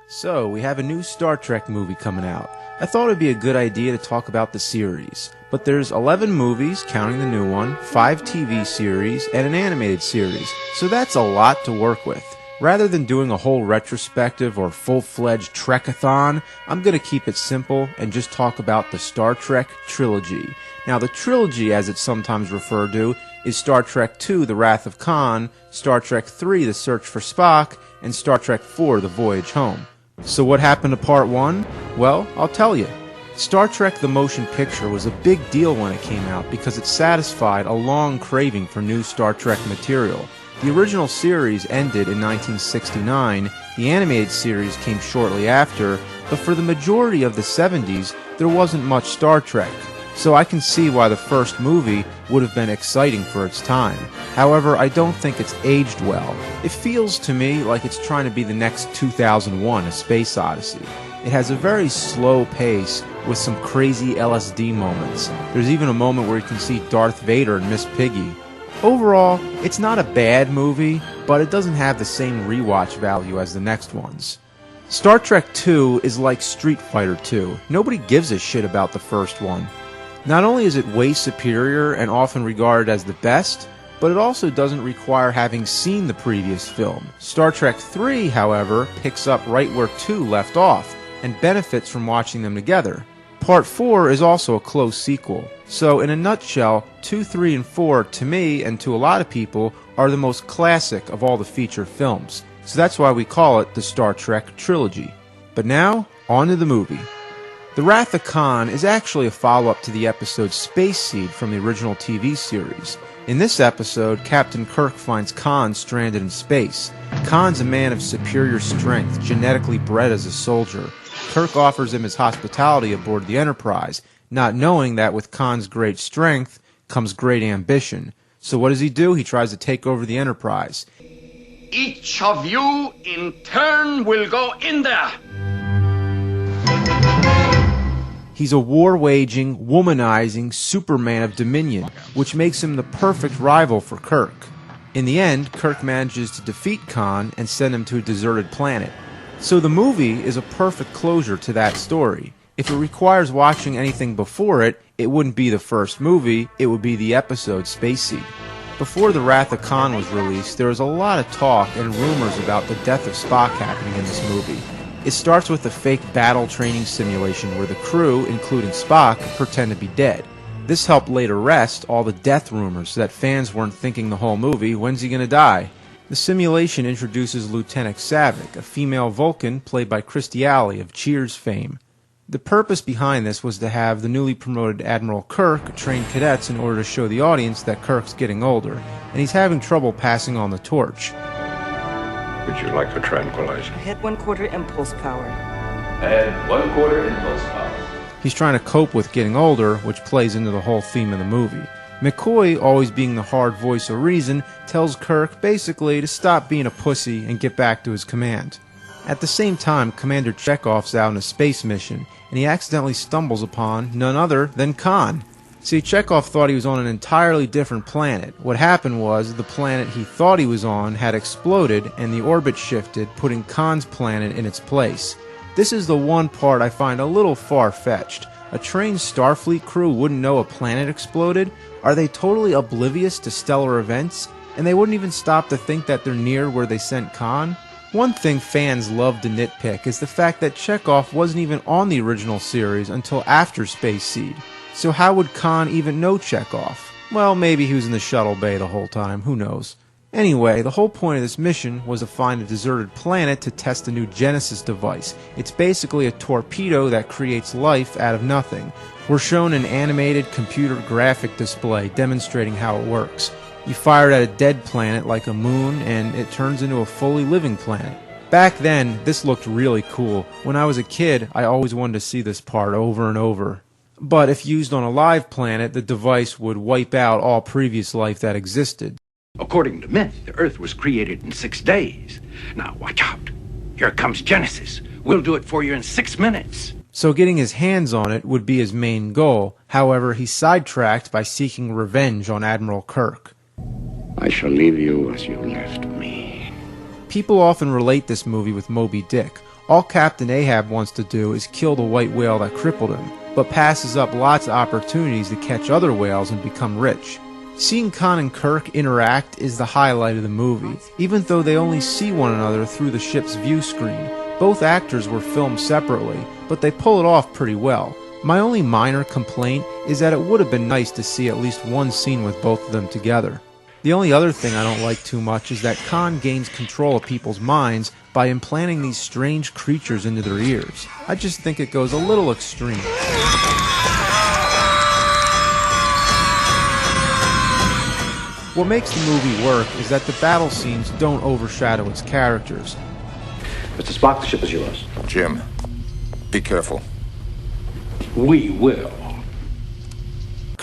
So, we have a new Star Trek movie coming out. I thought it'd be a good idea to talk about the series. But there's 11 movies, counting the new one, 5 TV series, and an animated series. So that's a lot to work with. Rather than doing a whole retrospective or full-fledged Trek-A-Thon, I'm going to keep it simple and just talk about the Star Trek trilogy. Now, the trilogy, as it's sometimes referred to, is Star Trek II, The Wrath of Khan, Star Trek III, The Search for Spock, and Star Trek IV, The Voyage Home. So what happened to Part 1? Well, I'll tell you. Star Trek the Motion Picture was a big deal when it came out because it satisfied a long craving for new Star Trek material. The original series ended in 1969, the animated series came shortly after, but for the majority of the 70s, there wasn't much Star Trek. So I can see why the first movie would have been exciting for its time. However, I don't think it's aged well. It feels to me like it's trying to be the next 2001: A Space Odyssey. It has a very slow pace with some crazy LSD moments. There's even a moment where you can see Darth Vader and Miss Piggy. Overall, it's not a bad movie, but it doesn't have the same rewatch value as the next ones. Star Trek II is like Street Fighter II. Nobody gives a shit about the first one. Not only is it way superior and often regarded as the best, but it also doesn't require having seen the previous film. Star Trek III, however, picks up right where 2 left off, and benefits from watching them together. Part 4 is also a close sequel. So in a nutshell, 2, 3, and 4, to me and to a lot of people, are the most classic of all the feature films. So that's why we call it the Star Trek trilogy. But now, on to the movie. The Wrath of Khan is actually a follow-up to the episode Space Seed from the original TV series. In this episode, Captain Kirk finds Khan stranded in space. Khan's a man of superior strength, genetically bred as a soldier. Kirk offers him his hospitality aboard the Enterprise, not knowing that with Khan's great strength comes great ambition. So what does he do? He tries to take over the Enterprise. Each of you in turn will go in there. He's a war-waging, womanizing Superman of Dominion, which makes him the perfect rival for Kirk. In the end, Kirk manages to defeat Khan and send him to a deserted planet. So the movie is a perfect closure to that story. If it requires watching anything before it, it wouldn't be the first movie, it would be the episode Space Seed. Before The Wrath of Khan was released, there was a lot of talk and rumors about the death of Spock happening in this movie. It starts with a fake battle training simulation where the crew, including Spock, pretend to be dead. This helped later rest all the death rumors so that fans weren't thinking the whole movie, when's he gonna die? The simulation introduces Lieutenant Saavik, a female Vulcan played by Kirstie Alley of Cheers fame. The purpose behind this was to have the newly promoted Admiral Kirk train cadets in order to show the audience that Kirk's getting older, and he's having trouble passing on the torch. Would you like a tranquilizer? I had 1/4 impulse power. I had 1/4 impulse power. He's trying to cope with getting older, which plays into the whole theme of the movie. McCoy, always being the hard voice of reason, tells Kirk basically to stop being a pussy and get back to his command. At the same time, Commander Chekhov's out on a space mission, and he accidentally stumbles upon none other than Khan. See, Chekhov thought he was on an entirely different planet. What happened was, the planet he thought he was on had exploded, and the orbit shifted, putting Khan's planet in its place. This is the one part I find a little far-fetched. A trained Starfleet crew wouldn't know a planet exploded? Are they totally oblivious to stellar events? And they wouldn't even stop to think that they're near where they sent Khan? One thing fans love to nitpick is the fact that Chekhov wasn't even on the original series until after Space Seed. So how would Khan even know Chekhov? Well, maybe he was in the shuttle bay the whole time, who knows. Anyway, the whole point of this mission was to find a deserted planet to test a new Genesis device. It's basically a torpedo that creates life out of nothing. We're shown an animated computer graphic display demonstrating how it works. You fire it at a dead planet like a moon and it turns into a fully living planet. Back then, this looked really cool. When I was a kid, I always wanted to see this part over and over. But if used on a live planet, the device would wipe out all previous life that existed. According to myth, the Earth was created in 6 days. Now watch out. Here comes Genesis. We'll do it for you in 6 minutes. So getting his hands on it would be his main goal. However, he's sidetracked by seeking revenge on Admiral Kirk. I shall leave you as you left me. People often relate this movie with Moby Dick. All Captain Ahab wants to do is kill the white whale that crippled him, but passes up lots of opportunities to catch other whales and become rich. Seeing Khan and Kirk interact is the highlight of the movie, even though they only see one another through the ship's view screen. Both actors were filmed separately, but they pull it off pretty well. My only minor complaint is that it would have been nice to see at least one scene with both of them together. The only other thing I don't like too much is that Khan gains control of people's minds by implanting these strange creatures into their ears. I just think it goes a little extreme. What makes the movie work is that the battle scenes don't overshadow its characters. Mr. Spock, the ship is yours. Jim, be careful. We will.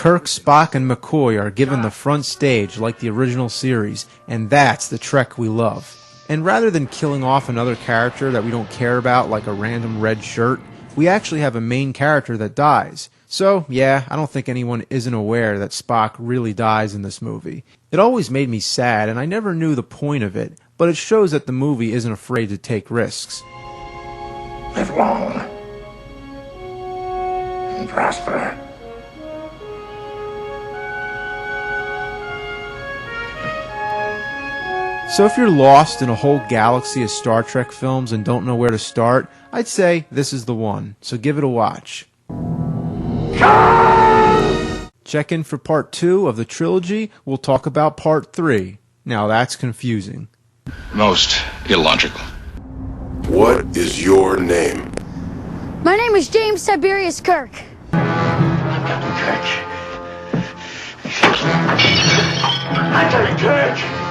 Kirk, Spock, and McCoy are given the front stage like the original series, and that's the Trek we love. And rather than killing off another character that we don't care about like a random red shirt, we actually have a main character that dies. So, yeah, I don't think anyone isn't aware that Spock really dies in this movie. It always made me sad, and I never knew the point of it, but it shows that the movie isn't afraid to take risks. Live long and prosper. So if you're lost in a whole galaxy of Star Trek films and don't know where to start, I'd say this is the one, so give it a watch. Check in for part 2 of the trilogy. We'll talk about part 3. Now that's confusing. Most illogical. What is your name? My name is James Tiberius Kirk. I'm Captain Kirk. Captain Kirk!